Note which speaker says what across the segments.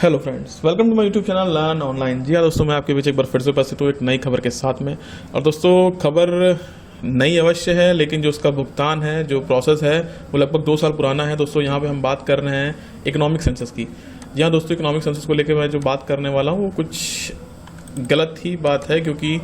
Speaker 1: Hello friends, welcome to my YouTube channel learn online. जी हाँ दोस्तों, मैं आपके बीच एक बार फिर से उपस्थित हूँ एक नई खबर के साथ में। और दोस्तों, खबर नई अवश्य है, लेकिन जो उसका भुगतान है, जो प्रोसेस है, वो लगभग 2 साल पुराना है। दोस्तों, यहाँ पे हम बात कर रहे हैं इकोनॉमिक सेंसस की। जी हाँ दोस्तों, इकोनॉमिक सेंसस को लेकर मैं जो बात करने वाला हूँ वो कुछ गलत ही बात है, क्योंकि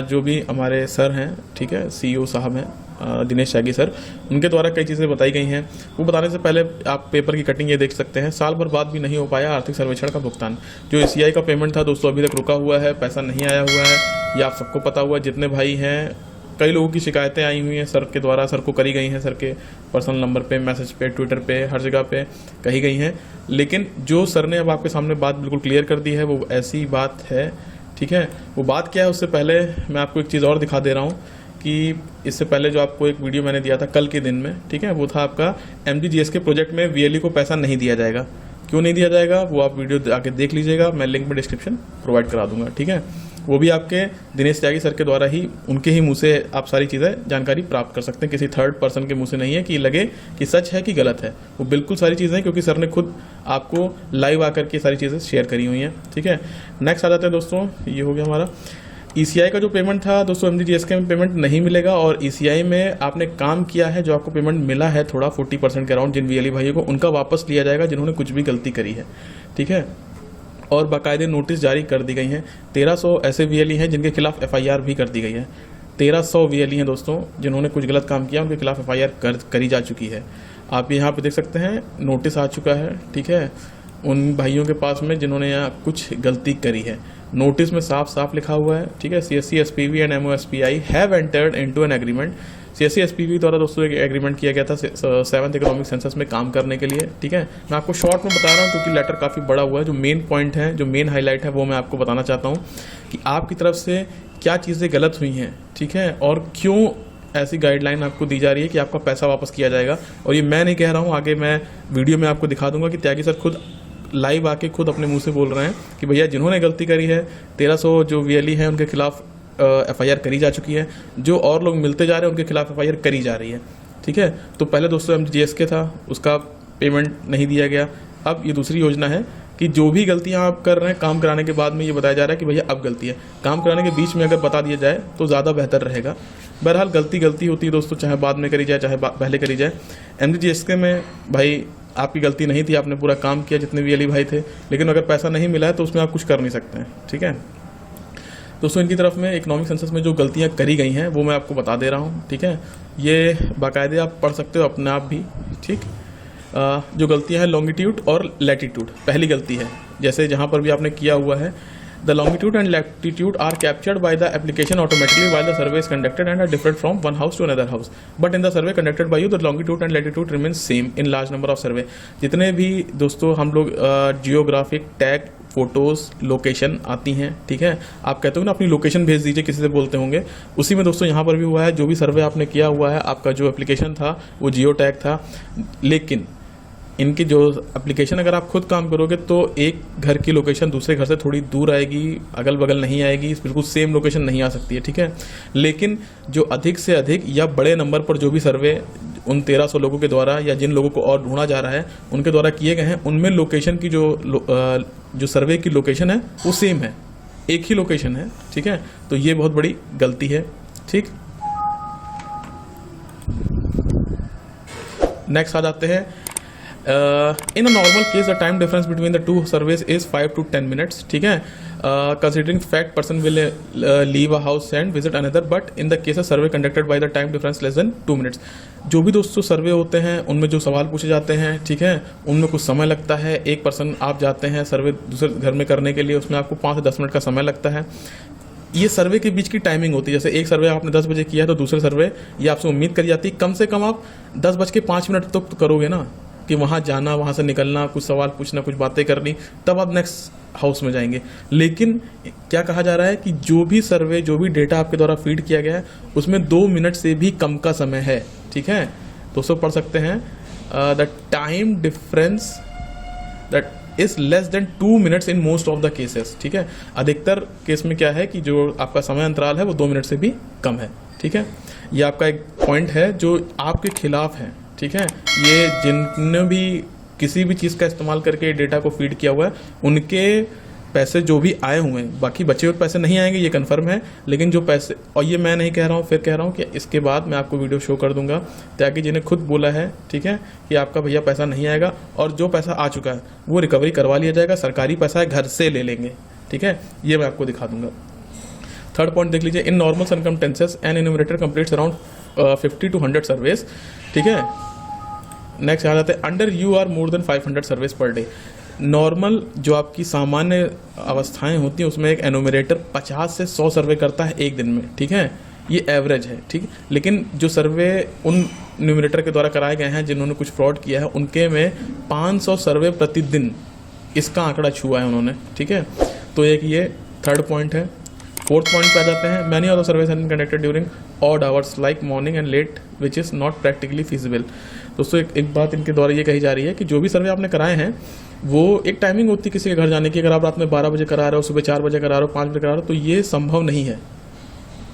Speaker 1: जो भी हमारे सर हैं, ठीक है, सीईओ साहब हैं दिनेश त्यागी सर, उनके द्वारा कई चीज़ें बताई गई हैं। वो बताने से पहले आप पेपर की कटिंग ये देख सकते हैं। साल भर बाद भी नहीं हो पाया आर्थिक सर्वेक्षण का भुगतान। जो एसीआई का पेमेंट था दोस्तों, अभी तक रुका हुआ है, पैसा नहीं आया हुआ है। ये आप सबको पता हुआ, जितने भाई हैं, कई लोगों की शिकायतें आई हुई हैं सर के द्वारा, सर को करी गई हैं, सर के पर्सनल नंबर पे, मैसेज पे, ट्विटर पे, हर जगह पे कही गई हैं। लेकिन जो सर ने अब आपके सामने बात बिल्कुल क्लियर कर दी है, वो ऐसी बात है, ठीक है। वो बात क्या है, उससे पहले मैं आपको एक चीज़ और दिखा दे रहा हूँ कि इससे पहले जो आपको एक वीडियो मैंने दिया था कल के दिन में, ठीक है, वो था आपका एमजीजीएस के प्रोजेक्ट में वीएलई को पैसा नहीं दिया जाएगा। क्यों नहीं दिया जाएगा, वो आप वीडियो आके देख लीजिएगा, मैं लिंक में डिस्क्रिप्शन प्रोवाइड करा दूंगा, ठीक है। वो भी आपके दिनेश त्यागी सर के द्वारा ही, उनके ही मुंह से आप सारी चीज़ें जानकारी प्राप्त कर सकते हैं, किसी थर्ड पर्सन के मुंह से नहीं है कि लगे कि सच है कि गलत है। वो बिल्कुल सारी चीज़ें, क्योंकि सर ने खुद आपको लाइव आकर के सारी चीज़ें शेयर करी हुई हैं, ठीक है। नेक्स्ट आ जाते हैं दोस्तों, ये हो गया हमारा ईसीआई का जो पेमेंट था दोस्तों। एमजीजीएस के पेमेंट नहीं मिलेगा, और ईसीआई में आपने काम किया है, जो आपको पेमेंट मिला है थोड़ा 40% के अराउंड, जिन वीएलई भाइयों को, उनका वापस लिया जाएगा जिन्होंने कुछ भी गलती करी है, ठीक है। और बाकायदे नोटिस जारी कर दी गई हैं। 1300 ऐसे वीएलई हैं जिनके खिलाफ एफआईआर भी कर दी गई है। 1300 वीएलई हैं दोस्तों जिन्होंने कुछ गलत काम किया, उनके खिलाफ एफआईआर करी जा चुकी है। आप यहाँ पे देख सकते हैं, नोटिस आ चुका है, ठीक है, उन भाइयों के पास में जिन्होंने यहाँ कुछ गलती करी है। नोटिस में साफ साफ लिखा हुआ है, ठीक है, CSC SPV and MOSPI have entered into an agreement. CSC SPV द्वारा दोस्तों एक एग्रीमेंट किया गया था 7th इकोनॉमिक सेंसस में काम करने के लिए, ठीक है। मैं आपको शॉर्ट में बता रहा हूँ क्योंकि लेटर काफ़ी बड़ा हुआ है। जो मेन पॉइंट है, जो मेन हाईलाइट है, वो मैं आपको बताना चाहता हूँ कि आपकी तरफ से क्या चीज़ें गलत हुई हैं, ठीक है, और क्यों ऐसी गाइडलाइन आपको दी जा रही है कि आपका पैसा वापस किया जाएगा। और ये मैं नहीं कह रहा हूँ, आगे मैं वीडियो में आपको दिखा दूंगा कि त्यागी सर खुद लाइव आके खुद अपने मुंह से बोल रहे हैं कि भैया जिन्होंने गलती करी है, 1300 जो वीएलई हैं उनके खिलाफ एफआईआर करी जा चुकी है, जो और लोग मिलते जा रहे हैं उनके खिलाफ एफआईआर करी जा रही है, ठीक है। तो पहले दोस्तों एमजीजीएस के था, उसका पेमेंट नहीं दिया गया। अब ये दूसरी योजना है कि जो भी गलतियां आप कर रहे हैं, काम कराने के बाद में ये बताया जा रहा है कि भैया अब गलती है। काम कराने के बीच में अगर बता दिया जाए तो ज़्यादा बेहतर रहेगा। बहरहाल गलती होती है दोस्तों, चाहे बाद में करी जाए, चाहे पहले करी जाए। एमजीजीएस के में भाई आपकी गलती नहीं थी, आपने पूरा काम किया जितने वीएलई भाई थे, लेकिन अगर पैसा नहीं मिला है तो उसमें आप कुछ कर नहीं सकते हैं, ठीक है। दोस्तों, इनकी तरफ में इकोनॉमिक सेंसस में जो गलतियां करी गई हैं वो मैं आपको बता दे रहा हूं, ठीक है। ये बाकायदे आप पढ़ सकते हो अपने आप भी, ठीक। जो गलतियां हैं लॉन्गिट्यूड और लैटिट्यूड, पहली गलती है, जैसे जहां पर भी आपने किया हुआ है, the longitude and latitude are captured by the application automatically while the survey is conducted and are different from one house to another house, but in the survey conducted by you the longitude and latitude remains same in large number of survey। जितने भी दोस्तों हम लोग geographic tag, photos, location आती हैं, ठीक है, आप कहते हो ना अपनी लोकेशन भेज दीजिए, किसी से बोलते होंगे, उसी में दोस्तों यहाँ पर भी हुआ है। जो भी सर्वे आपने किया हुआ है, आपका जो एप्लीकेशन था वो जियो टैग था, लेकिन इनकी जो एप्लीकेशन अगर आप खुद काम करोगे तो एक घर की लोकेशन दूसरे घर से थोड़ी दूर आएगी, अगल बगल नहीं आएगी, बिल्कुल सेम लोकेशन नहीं आ सकती है, ठीक है। लेकिन जो अधिक से अधिक या बड़े नंबर पर जो भी सर्वे उन 1300 लोगों के द्वारा या जिन लोगों को और ढूंढा जा रहा है उनके द्वारा किए गए हैं, उनमें लोकेशन की जो सर्वे की लोकेशन है वो सेम है, एक ही लोकेशन है, ठीक है। तो ये बहुत बड़ी गलती है, ठीक। नेक्स्ट आ जाते हैं, in a normal case the time difference between the two surveys is 5 to 10 minutes, ठीक है। Considering fact person will leave a house and visit another, but in the case of survey conducted by the time difference less than 2 minutes। जो भी दोस्तों सर्वे होते हैं उनमें जो सवाल पूछे जाते हैं, ठीक है, उनमें कुछ समय लगता है। एक पर्सन आप जाते हैं सर्वे दूसरे घर में करने के लिए, उसमें आपको 5 से 10 मिनट का समय लगता है। ये सर्वे के बीच की टाइमिंग होती है, जैसे एक सर्वे आपने 10 बजे किया है तो दूसरे सर्वे ये आपसे उम्मीद करी जाती है कम से कम आप 10:05 तो करोगे ना, कि वहाँ जाना, वहाँ से निकलना, कुछ सवाल पूछना, कुछ बातें करनी, तब आप नेक्स्ट हाउस में जाएंगे। लेकिन क्या कहा जा रहा है कि जो भी सर्वे, जो भी डेटा आपके द्वारा फीड किया गया है उसमें 2 मिनट से भी कम का समय है, ठीक है। दोस्तों पढ़ सकते हैं, the time difference that is less than 2 minutes in most of the cases, ठीक है। अधिकतर केस में क्या है कि जो आपका समय अंतराल है वो 2 मिनट से भी कम है, ठीक है। ये आपका एक पॉइंट है जो आपके खिलाफ है, ठीक है। ये जिनने भी किसी भी चीज़ का इस्तेमाल करके डेटा को फीड किया हुआ है, उनके पैसे जो भी आए हुए हैं, बाकी बचे हुए पैसे नहीं आएंगे, ये कंफर्म है। लेकिन जो पैसे, और ये मैं नहीं कह रहा हूँ, फिर कह रहा हूँ कि इसके बाद मैं आपको वीडियो शो कर दूंगा, ताकि जिन्हें खुद बोला है, ठीक है, कि आपका भैया पैसा नहीं आएगा, और जो पैसा आ चुका है वो रिकवरी करवा लिया जाएगा, सरकारी पैसा है, घर से ले लेंगे, ठीक है, ये मैं आपको दिखा दूंगा। थर्ड पॉइंट देख लीजिए, in normal circumstances an enumerator completes around 50 to 100 surveys, ठीक है। नेक्स्ट आ जाते हैं, under you are more than 500 surveys per day. Normal जो आपकी सामान्य अवस्थाएं होती हैं उसमें एक एनुमरेटर 50 से 100 सर्वे करता है एक दिन में, ठीक है, ये एवरेज है, ठीक। लेकिन जो सर्वे उन न्यूमरेटर के द्वारा कराए गए हैं जिन्होंने कुछ फ्रॉड किया है, उनके में 500 सर्वे प्रतिदिन इसका आंकड़ा छुआ है उन्होंने, ठीक है। तो एक ये थर्ड पॉइंट है। फोर्थ पॉइंट पे आ जाते हैं, many of the surveys have been conducted during odd hours like morning and late which is not practically feasible. दोस्तों एक बात इनके द्वारा ये कही जा रही है कि जो भी सर्वे आपने कराए हैं वो एक टाइमिंग होती है किसी के घर जाने की। अगर आप रात में 12 बजे करा रहे हो, सुबह 4 बजे करा रहे हो, 5 बजे करा रहे हो, तो ये संभव नहीं है,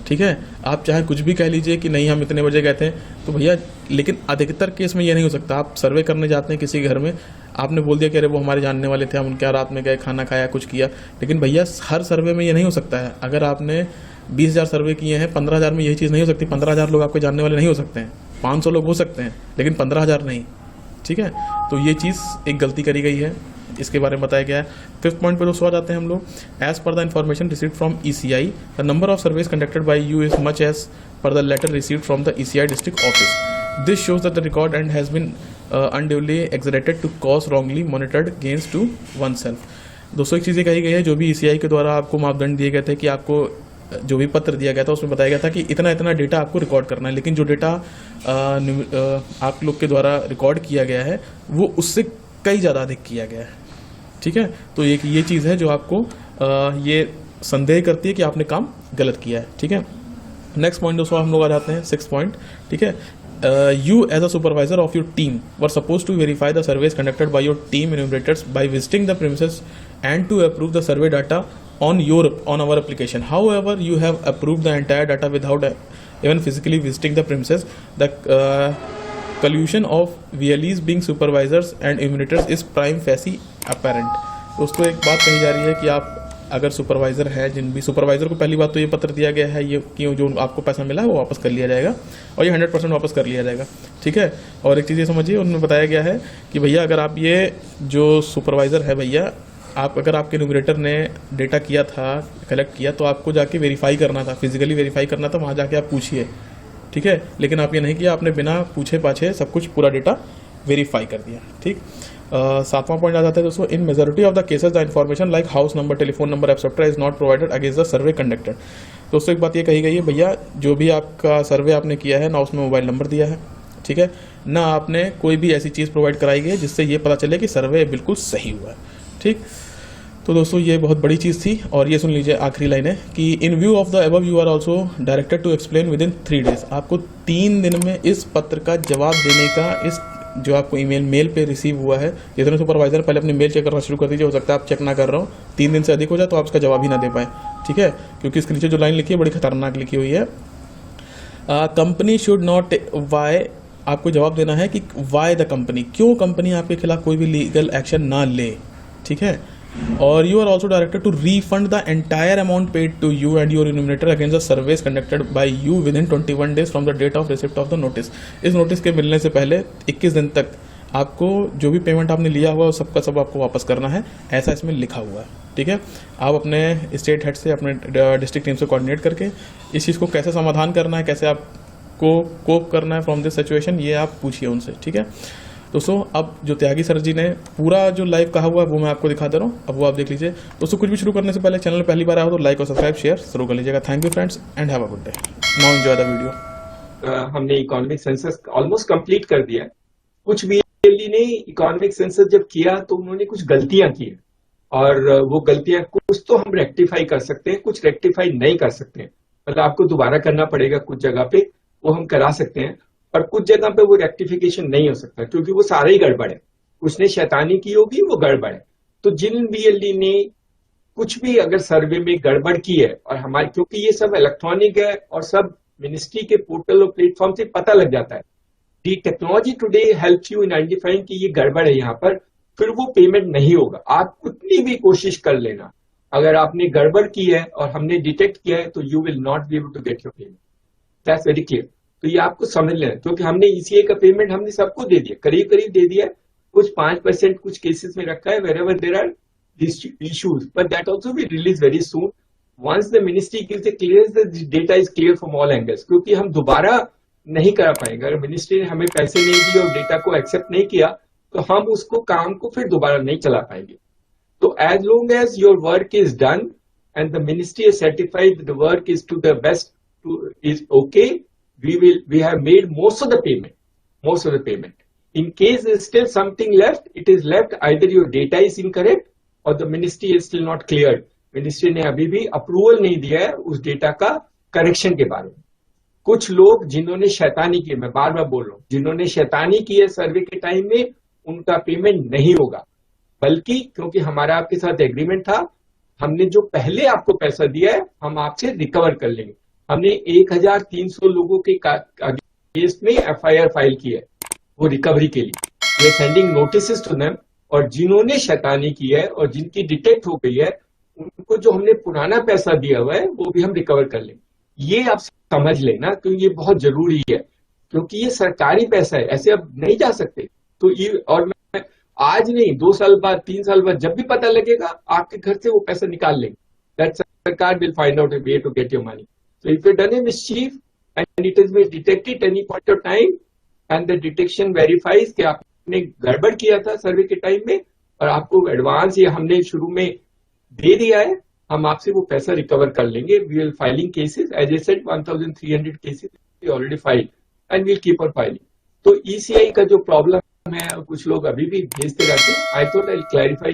Speaker 1: ठीक है। आप चाहे कुछ भी कह लीजिए कि नहीं हम इतने बजे गए थे, तो भैया, लेकिन अधिकतर केस में ये नहीं हो सकता। आप सर्वे करने जाते हैं किसी के घर में, आपने बोल दिया कि अरे वो हमारे जानने वाले थे, हम उनके रात में गए, खाना खाया, कुछ किया, लेकिन भैया हर सर्वे में ये नहीं हो सकता है। अगर आपने 20,000 सर्वे किए हैं, 15,000 में यही चीज़ नहीं हो सकती। 15,000 लोग आपके जानने वाले नहीं हो सकते हैं, 500 लोग हो सकते हैं, लेकिन 15,000 नहीं, ठीक है। तो ये चीज़ एक गलती करी गई है, इसके बारे में बताया गया है। फिफ्थ पॉइंट पे दोस्तों आ जाते हैं हम लोग, as per the information received from ECI the number of surveys conducted by you is much as per the letter received from the ECI district office. This shows that the record and has been unduly exaggerated to cause wrongly monitored gains to oneself. दोस्तों एक चीज़ें कही गई है, जो भी ECI के द्वारा आपको मापदंड दिए गए थे कि आपको जो भी पत्र दिया गया था उसमें बताया गया था कि इतना इतना डेटा आपको रिकॉर्ड करना है, लेकिन जो डेटा आप लोग के द्वारा रिकॉर्ड किया गया है वो उससे कई ज़्यादा अधिक किया गया है, ठीक है। तो एक ये चीज़ है जो आपको ये संदेह करती है कि आपने काम गलत किया है, ठीक है। नेक्स्ट पॉइंट दोस्तों हम लोग आ जाते हैं, 6th पॉइंट, ठीक है। You as a supervisor of your team were supposed to verify the surveys conducted by your team enumerators by visiting the premises and to approve the survey data on our application. However, you have approved the entire data without even physically visiting the premises. The collusion of VLEs being supervisors and enumerators is prime facie apparent. दोस्तों एक बात कही जा रही है कि आप अगर सुपरवाइज़र है, जिन भी सुपरवाइज़र को पहली बात तो ये पत्र दिया गया है ये कि जो आपको पैसा मिला है वो वापस कर लिया जाएगा, और ये 100% वापस कर लिया जाएगा, ठीक है। और एक चीज़ ये समझिए, उनमें बताया गया है कि भैया अगर आप ये जो सुपरवाइज़र है भैया, आप अगर आपके न्यूमरेटर ने डेटा किया था, कलेक्ट किया, तो आपको जाके वेरीफाई करना था, फिजिकली वेरीफाई करना था, वहाँ जाके आप पूछिए, ठीक है। लेकिन आप ये नहीं किया, आपने बिना पूछे पाछे सब कुछ पूरा डेटा वेरीफाई कर दिया, ठीक। 7वां पॉइंट आ जाता है दोस्तों, इन majority of the cases the information like house number, telephone number etcetera is not provided against the survey conducted. दोस्तों एक बात ये कही गई है भैया, जो भी आपका सर्वे आपने किया है ना उसमें मोबाइल नंबर दिया है, ठीक है, ना आपने कोई भी ऐसी चीज़ प्रोवाइड कराई गई है जिससे ये पता चले कि सर्वे बिल्कुल सही हुआ है, ठीक। तो दोस्तों ये बहुत बड़ी चीज़ थी। और ये सुन लीजिए आखिरी लाइन है कि in view of the above you are also directed to explain within 3 days। आपको 3 दिन में इस पत्र का जवाब देने का, इस जो आपको मेल पे रिसीव हुआ है, जितने सुपरवाइजर पहले अपनी मेल चेक करना शुरू कर दीजिए। हो सकता है आप चेक ना कर रहे हो, 3 दिन से अधिक हो जाए तो आप इसका जवाब ही ना दे पाए, ठीक है, क्योंकि इसके नीचे जो लाइन लिखी है बड़ी खतरनाक लिखी हुई है, कंपनी शुड नॉट वाई। आपको जवाब देना है कि वाई द कंपनी, क्यों कंपनी आपके खिलाफ कोई भी लीगल एक्शन ना ले, ठीक है। और you are also directed to refund the entire amount paid to you and your enumerator against the surveys conducted by you within 21 days from the date of receipt of the notice. इस notice के मिलने से पहले 21 दिन तक आपको जो भी पेमेंट आपने लिया हुआ है सबका सब आपको वापस करना है, ऐसा इसमें लिखा हुआ है, ठीक है। आप अपने स्टेट हेड से, अपने डिस्ट्रिक्ट टीम से कोऑर्डिनेट करके इस चीज़ को कैसे समाधान करना है, कैसे आपको कोप करना है फ्रॉम दिस सिचुएशन, ये आप पूछिए उनसे, ठीक है। दोस्तों अब जो त्यागी सर जी ने पूरा जो लाइव कहा हुआ है वो मैं आपको दिखा दे रहा हूँ, अब वो आप देख लीजिए। दोस्तों कुछ भी शुरू करने से पहले चैनल पहली बार आया हो तो लाइक और सब्सक्राइब शेयर जरूर कर लीजिएगा। Thank you friends and have a good day. Now enjoy the video.
Speaker 2: हमने इकोनॉमिक सेंसस ऑलमोस्ट कंप्लीट कर दिया है। कुछ VLE ने इकोनॉमिक सेंसस जब किया तो उन्होंने कुछ गलतियां की, और वो गलतियां कुछ तो हम रेक्टिफाई कर सकते हैं, कुछ रेक्टिफाई नहीं कर सकते हैं। मतलब आपको दोबारा करना पड़ेगा, कुछ जगह पे वो हम करा सकते हैं, और कुछ जगह पे वो रेक्टिफिकेशन नहीं हो सकता क्योंकि वो सारा ही गड़बड़ है, उसने शैतानी की होगी, वो गड़बड़ है। तो जिन VLE ने कुछ भी अगर सर्वे में गड़बड़ की है, और हमारे क्योंकि ये सब इलेक्ट्रॉनिक है और सब मिनिस्ट्री के पोर्टल और प्लेटफॉर्म से पता लग जाता है, the technology today helps you in identifying कि ये गड़बड़ है यहाँ पर, फिर वो पेमेंट नहीं होगा। आप कितनी भी कोशिश कर लेना, अगर आपने गड़बड़ की है और हमने डिटेक्ट किया है तो you will not be able to get your payment. That's very clear. तो ये आपको समझ लेना, क्योंकि हमने ईसीआई का पेमेंट हमने सबको दे दिया, करीब करीब दे दिया है, कुछ 5% कुछ केसेस में रखा है wherever there are these issues, but that also will release very soon once the ministry gives a clearance that the data is clear from all angles। क्योंकि हम दोबारा नहीं करा पाएंगे, अगर मिनिस्ट्री ने हमें पैसे नहीं दिए और डेटा को एक्सेप्ट नहीं किया तो हम उसको काम को फिर दोबारा नहीं चला पाएंगे। तो as long as your work is done and the ministry is certified the work is to the best is okay, we have made most of the payment. In case there's still something left, it is left either your data is incorrect or the ministry is still not cleared। Ministry ने अभी भी approval नहीं दिया है उस data का correction के बारे में। कुछ लोग जिन्होंने शैतानी की, मैं बार बार बोल रहा हूं, जिन्होंने शैतानी की है सर्वे के टाइम में, उनका पेमेंट नहीं होगा, बल्कि क्योंकि हमारा आपके साथ एग्रीमेंट था, हमने जो पहले आपको पैसा दिया है हम आपसे रिकवर कर लेंगे। हमने 1300 लोगों के अगेंस्ट में एफआईआर फाइल की है वो रिकवरी के लिए। We are sending notice to them, और जिन्होंने शैतानी की है और जिनकी डिटेक्ट हो गई है उनको जो हमने पुराना पैसा दिया हुआ है वो भी हम रिकवर कर लेंगे। ये आप समझ लेना, क्योंकि ये बहुत जरूरी है, क्योंकि ये सरकारी पैसा है, ऐसे अब नहीं जा सकते। तो ये, और मैं आज नहीं 2 साल बाद 3 साल बाद जब भी पता लगेगा आपके घर से वो पैसा निकाल लेंगे। दैट सरकार will find out a way to get your money। So if you've done a mischief and it has been detected at any point of time and the detection verifies कि आपने गड़बड़ किया था सर्वे के टाइम में और आपको एडवांस ये हमने शुरू में दे दिया है, हम आपसे वो पैसा रिकवर कर लेंगे। We will filing cases, as I said 1300 cases we already filed and we'll keep on filing। तो ECI का जो प्रॉब्लम है कुछ लोग अभी भी भेजते रहते हैं, I thought I'll clarify